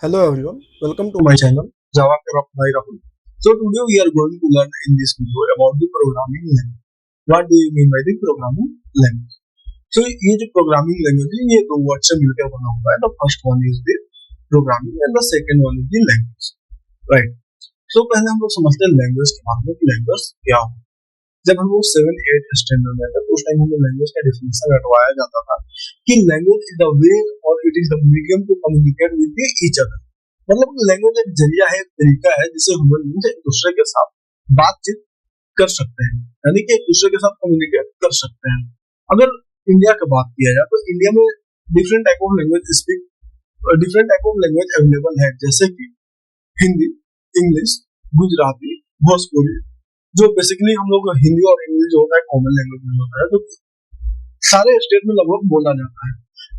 Hello everyone, welcome to my channel Java Craft by Rahul. So today we are going to learn in this video about the programming language. What do you mean by the programming language? So ये जो programming language है ये दो word से मिलकर बना हुआ है. The first one is the programming and the second one is the language. Right. So पहले हम लोग समझते हैं language के बारे में कि language क्या हो. जब हम लोग 7-8 स्टैंडर्ड में थे तो उस टाइम हमें लैंग्वेज का डेफिनेशन रटवाया जाता था कि लैंग्वेज इज द वे और it is the medium to communicate with each other. मतलब लैंग्वेज एक जरिया है, एक तरीका है जिससे हम लोग एक दूसरे के साथ बातचीत कर सकते हैं, यानी कि एक दूसरे के साथ कम्युनिकेट कर सकते हैं. अगर इंडिया की बात किया जाए तो इंडिया में different type of language available है, जैसे कि हिंदी, इंग्लिश, गुजराती, भोजपुरी. जो बेसिकली हम लोग हिंदी और इंग्लिश जो होता है कॉमन लैंग्वेज में होता है, तो सारे स्टेट में लगभग बोला जाता है.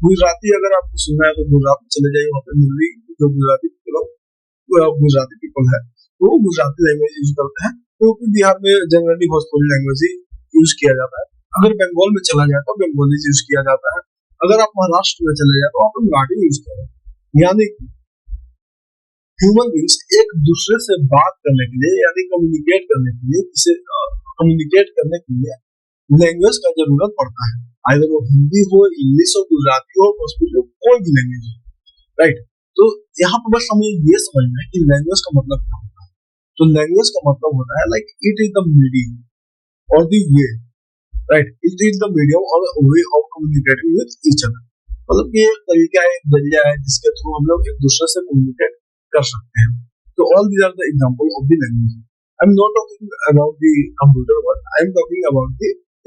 गुजराती अगर आपको सुनना है तो गुजरात में चले जाइए, वहाँ पे मुरली जो गुजराती पीपल है वो गुजराती लैंग्वेज यूज करते हैं. क्योंकि बिहार में जनरली भोजपुरी लैंग्वेज ही यूज किया जाता है. अगर बंगाल में चला जाए तो बंगाली यूज किया जाता है. अगर आप महाराष्ट्र में चले जाए तो आप मराठी यूज करें. यानी कि ह्यूमन बींग्स एक दूसरे से बात करने के लिए यानी कम्युनिकेट करने के लिए लैंग्वेज का जरूरत पड़ता है. अगर वो हिंदी हो, इंग्लिश हो, गुजराती हो, भोजपुरी हो, कोई भी लैंग्वेज हो. राइट. तो यहाँ पर बस हमें ये समझना है कि लैंग्वेज का मतलब क्या होता है. तो लैंग्वेज का मतलब होता है like it is the medium or the way. Right. It is the medium or way of communicating with each other. मतलब ये तरीका है, जरिया है जिसके थ्रू हम लोग एक दूसरे से कम्युनिकेट कर सकते हैं. तो all these are the example of the language. I am not talking about the computer world, I am talking about the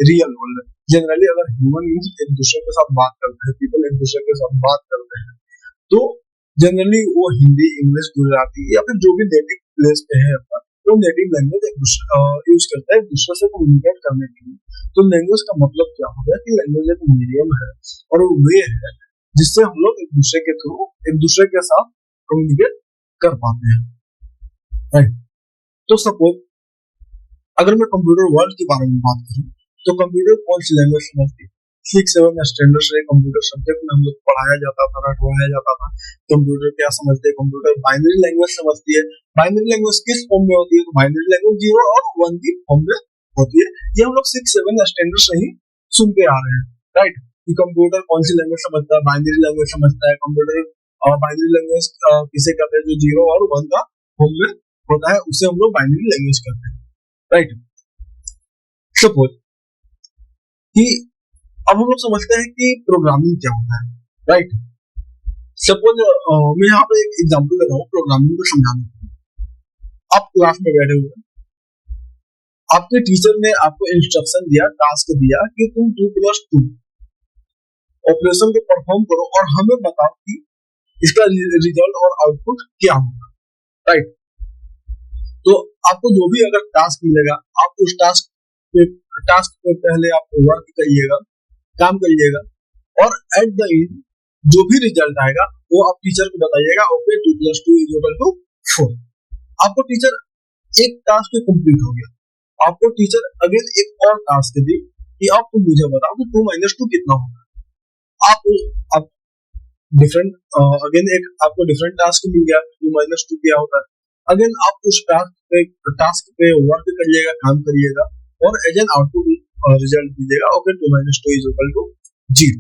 real world. Generally अगर ह्यूमन बींग्स एक दूसरे के साथ बात करते हैं, पीपल एक दूसरे के साथ बात करते हैं, तो जनरली वो हिंदी, इंग्लिश, गुजराती या फिर जो भी नेटिव प्लेस पे है अपना, वो नेटिव लैंग्वेज एक दूसरे यूज करता है एक दूसरे से कम्युनिकेट करने के लिए. तो लैंग्वेज का मतलब क्या हो गया कि लैंग्वेज एक मीडियम है और वे है जिससे हम लोग एक दूसरे के थ्रू एक दूसरे के साथ कम्युनिकेट कर पाते हैं. राइट. तो सपोज अगर मैं कंप्यूटर वर्ल्ड के बारे में बात करूं तो कंप्यूटर कौन सी लैंग्वेज समझती है. 6-7 स्टैंडर्ड से कंप्यूटर सब्जेक्ट में हम लोग पढ़ाया जाता था, रटवाया जाता था. कंप्यूटर क्या समझते हैं, कंप्यूटर बाइनरी लैंग्वेज समझती है. बाइनरी लैंग्वेज किस फॉर्म में होती है, तो बाइनरी लैंग्वेज 0 और 1 की फॉर्म में होती है. ये हम लोग 6-7 स्टैंडर्ड से ही सुनते आ रहे हैं. राइट. कि कंप्यूटर कौन सी लैंग्वेज समझता है, बाइनरी लैंग्वेज समझता है. कंप्यूटर बाइनरी लैंग्वेज किसे कहते हैं, जो 0 और 1 का फॉर्म में होता है उसे हम लोग बाइनरी लैंग्वेज कहते हैं. राइट. सपोज कि अब हम लोग समझते हैं कि प्रोग्रामिंग क्या होता है. राइट. सपोज मैं यहाँ पे एक एग्जांपल दे रहा हूँ प्रोग्रामिंग को समझाने के लिए. आप क्लास में बैठे हुए हैं, आपके टीचर ने आपको इंस्ट्रक्शन दिया, टास्क दिया कि तुम 2+2 ऑपरेशन को परफॉर्म करो और हमें बताओ कि इसका रिजल्ट और आउटपुट क्या होगा. राइट. तो आपको जो भी अगर टास्क मिलेगा, आप उस टास्क पे पहले आप वर्क करिएगा, काम करिएगा, और एट द एंड जो भी रिजल्ट आएगा वो आप टीचर को बताइएगा. ओके, 2+2 = 4. आपको टीचर एक टास्क कंप्लीट हो गया, आपको टीचर अगेन एक और टास्क दी कि आप तुम मुझे बताओ कि 2 - 2 कितना होगा. आप डिफरेंट अगेन एक आपको डिफरेंट टास्क मिल गया, 2 - 2 क्या होता है. अगेन आप उस टास्क पे वर्क करिएगा, काम करिएगा, और एज एन आउटपुट रिजल्ट दीजिएगा. ओके, 2 - 2 = 0.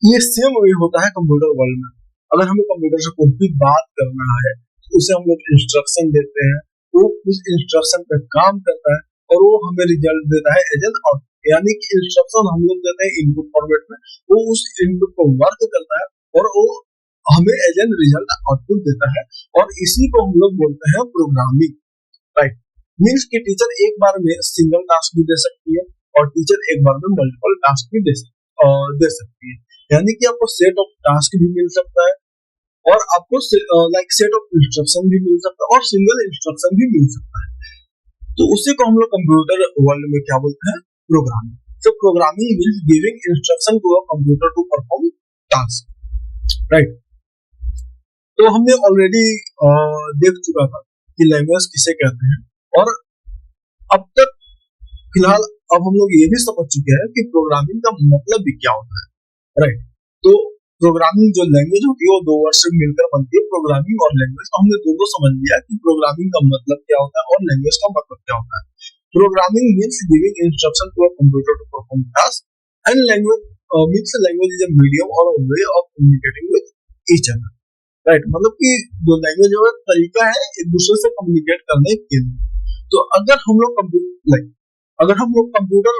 ये सेम वे होता है कंप्यूटर वर्ल्ड में. अगर हमें कंप्यूटर से कोई भी बात करना है तो उसे हम लोग इंस्ट्रक्शन देते हैं, वो उस इंस्ट्रक्शन पे काम करता है और वो हमें रिजल्ट देता है एज एन आउटपुट. यानी कि इंस्ट्रक्शन हम लोग देते हैं इनपुट फॉर्मेट में, वो उस इनपुट को वर्क करता है और वो हमें एज एन रिजल्ट आउटपुट देता है. और इसी को हम लोग बोलते हैं प्रोग्रामिंग. राइट. मीन्स कि टीचर एक बार में सिंगल टास्क भी दे सकती है और टीचर एक बार में मल्टीपल टास्क भी दे सकती है. यानी कि आपको सेट ऑफ टास्क भी मिल सकता है और आपको लाइक सेट ऑफ इंस्ट्रक्शन भी मिल सकता है और सिंगल इंस्ट्रक्शन भी मिल सकता है. तो उसी को हम लोग कंप्यूटर वर्ल्ड में क्या बोलते हैं, programming. So programming means giving instruction to a computer to perform task. Right. तो हमने ऑलरेडी देख चुका था कि लैंग्वेज किसे कहते हैं, और अब तक फिलहाल अब हम लोग ये भी समझ चुके हैं कि प्रोग्रामिंग का मतलब भी क्या होता है. राइट. तो प्रोग्रामिंग जो लैंग्वेज होती है वो दो वर्ड से मिलकर बनती है, प्रोग्रामिंग और लैंग्वेज। तो हमने दोनों समझ लिया कि प्रोग्रामिंग का मतलब क्या होता है और लैंग्वेज का मतलब क्या होता है। Programming means giving instruction to a computer to perform task and language means language is a medium or a way of communicating with each other, right. मतलब कि जो लैंग्वेज है वो तरीका है एक दूसरे से कम्युनिकेट करने के लिए। तो अगर हम लोग कंप्यूटर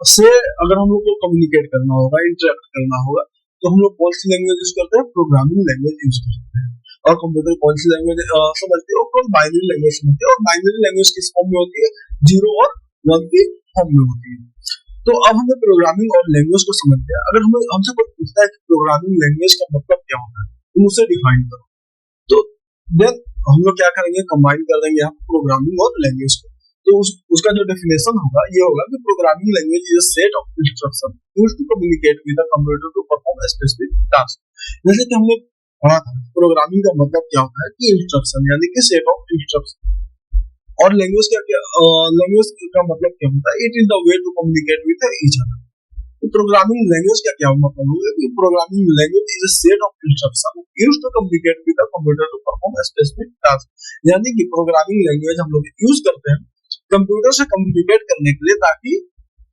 से अगर हम लोग को कम्युनिकेट करना होगा, इंटरेक्ट करना होगा, तो हम लोग कौन सी लैंग्वेज यूज करते हैं? प्रोग्रामिंग लैंग्वेज यूज करते हैं। और कंप्यूटर कौन सी लैंग्वेज समझते हैं? और बाइनरी लैंग्वेज समझते हैं। और बाइनरी लैंग्वेज किस फॉर्म में होती है? 0 और 1 की फॉर्म में होती है। तो अब हमें प्रोग्रामिंग और लैंग्वेज को समझ गया। अगर हमें हमसे कोई पूछता है कि प्रोग्रामिंग लैंग्वेज का मतलब क्या होता है, तो उसे डिफाइन करो। तो देन हम लोग क्या करेंगे? कंबाइन कर देंगे यहाँ प्रोग्रामिंग और लैंग्वेज को। तो उसका जो डेफिनेशन होगा ये होगा कि programming language is a set of instruction used to communicate with the computer to perform a specific task. जैसे कि हमने पढ़ा था प्रोग्रामिंग का मतलब क्या होता है कि इंस्ट्रक्शन यानी कि सेट ऑफ इंस्ट्रक्शन। और लैंग्वेज लैंग्वेज का मतलब क्या होता है? It is the way to communicate with each other. तो प्रोग्रामिंग लैंग्वेज का क्या मतलब होगा कि programming language is a set of instruction used to communicate with the computer to perform a specific task. यानी कि प्रोग्रामिंग लैंग्वेज हम लोग यूज करते हैं कंप्यूटर से कम्युनिकेट करने के लिए ताकि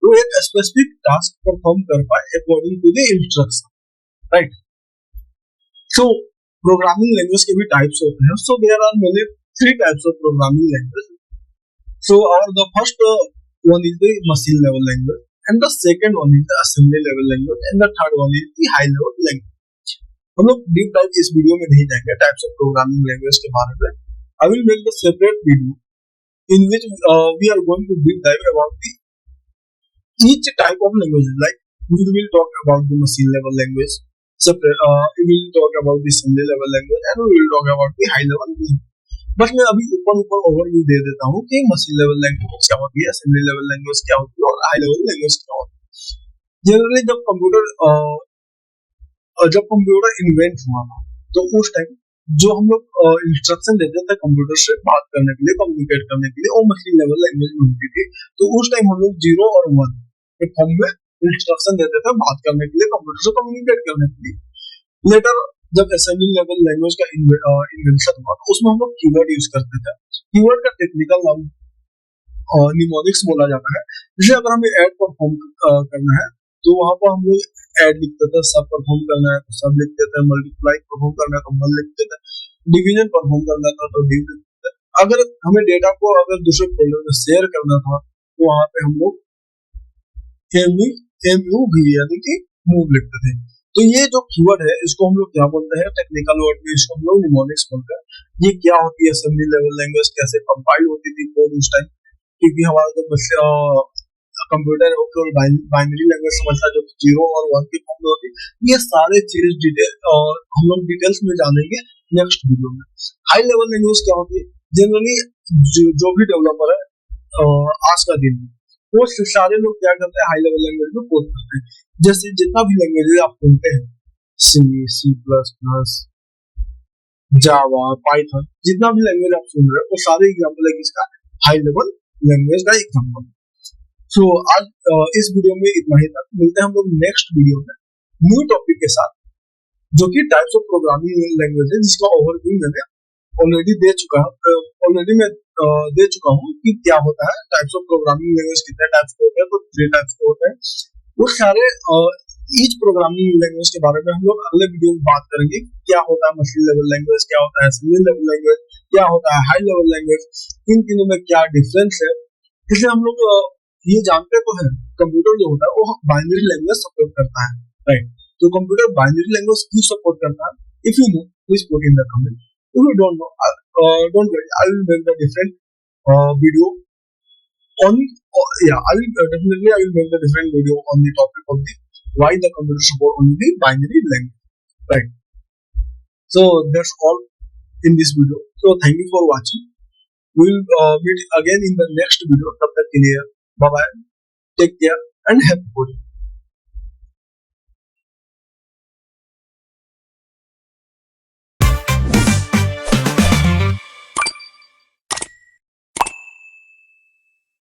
वो एक स्पेसिफिक टास्क परफॉर्म कर पाए according to the instruction, right. So programming language के भी टाइप्स होते हैं। So there are many 3 types of programming language. So the first one is the machine level language, and the second one is the assembly level language, and the third one is the high level language. हम लोग deep dive इस video में नहीं जाएंगे types of programming language के बारे में। I will make the separate video in which we are going to deep dive about the each type of language. Like we will talk about the machine level language separate, we will talk about the assembly level language, and we will talk about the high level language. बस मैं अभी ऊपर overview दे देता हूँ कि machine level language क्या होती है, असेंबली लेवल लैंग्वेज क्या होती है और हाई लेवल लैंग्वेज क्या होती है। जनरली जब कंप्यूटर इन्वेंट हुआ था तो उस टाइम जो हम लोग इंस्ट्रक्शन देते थे कंप्यूटर से बात करने के लिए, कम्युनिकेट करने के लिए, वो मशीन लेवल लैंग्वेज में होती थी। तो उस टाइम हम लोग 0 और 1 के फॉर्म में इंस्ट्रक्शन देते थे बात करने के लिए, कंप्यूटर से कम्युनिकेट करने के लिए। लेटर जब असेंबली लेवल लैंग्वेज का इन्वेंशन हुआ तो उसमें हम लोग कीवर्ड यूज करते थे। कीवर्ड का टेक्निकल नाम निमोनिक्स बोला जाता है। जैसे अगर हमें ऐड परफॉर्म करना है तो वहां पर हम लोग ऐड लिखते थे, सब परफॉर्म करना है तो सब लिखते थे, मल्टीप्लाई परफॉर्म करना है तो मल लिखते थे, डिवीजन परफॉर्म करना था तो डिव लिखते थे। अगर हमें डेटा को अगर दूसरे फोल्डर में शेयर करना था तो वहां पे हम लोग MUV यानी कि मूव लिखते थे। तो ये जो कीवर्ड है इसको हम लोग क्या बोलते हैं टेक्निकल वर्ड में? इसको हम लोग निमोनिक्स बोलते हैं। ये क्या होती है? असेंबली लेवल लैंग्वेज कैसे कंपाइल होती थी कोड उस टाइम, क्योंकि हमारा जो कंप्यूटर है वो बाइनरी लैंग्वेज समझता है जो 0 और 1 की फॉर्म में होती है। ये सारे चीज डिटेल हम लोग डिटेल्स में जानेंगे नेक्स्ट वीडियो में। हाई लेवल लैंग्वेज क्या होती है? जनरली जो भी डेवलपर है आज का दिन वो सारे लोग क्या करते हैं? हाई लेवल लैंग्वेज में कोड करते हैं। जैसे जितना भी लैंग्वेज आप सुनते हैं, C++, जावा, पाइथन, जितना भी लैंग्वेज आप सुन रहे हो वो सारे एग्जांपल है किसका? हाई लेवल लैंग्वेज का एग्जांपल। सो आज इस वीडियो में इतना ही तक। मिलते हैं हम लोग नेक्स्ट वीडियो में न्यू टॉपिक के साथ जो कि टाइप्स ऑफ प्रोग्रामिंग लैंग्वेज है, जिसका ओवरव्यू मैंने ऑलरेडी दे चुका हूँ कि क्या होता है टाइप्स ऑफ प्रोग्रामिंग लैंग्वेज, कितने टाइप्स के होते हैं, तो 3 टाइप्स के होते हैं। वो सारे ईच प्रोग्रामिंग लैंग्वेज के बारे में हम लोग अगले वीडियो में बात करेंगे। क्या होता है मशीन लेवल लैंग्वेज, क्या होता है असेंबली लेवल लैंग्वेज, क्या होता है हाई लेवल लैंग्वेज, इन तीनों में क्या डिफरेंस है। इसलिए हम लोग ये जानते तो हैं कंप्यूटर जो होता है वो बाइनरी लैंग्वेज सपोर्ट करता है, राइट। तो कंप्यूटर बाइनरी लैंग्वेज क्यों सपोर्ट करता है? If you know please put in the comment. If you don't know, don't worry, I will make the different video on I will make the different video on the topic of the why the computer support only the binary language, right? So that's all in this video. So thank you for watching. We will meet again in the next video. तब तक के लिए bye bye, take care and happy holidays.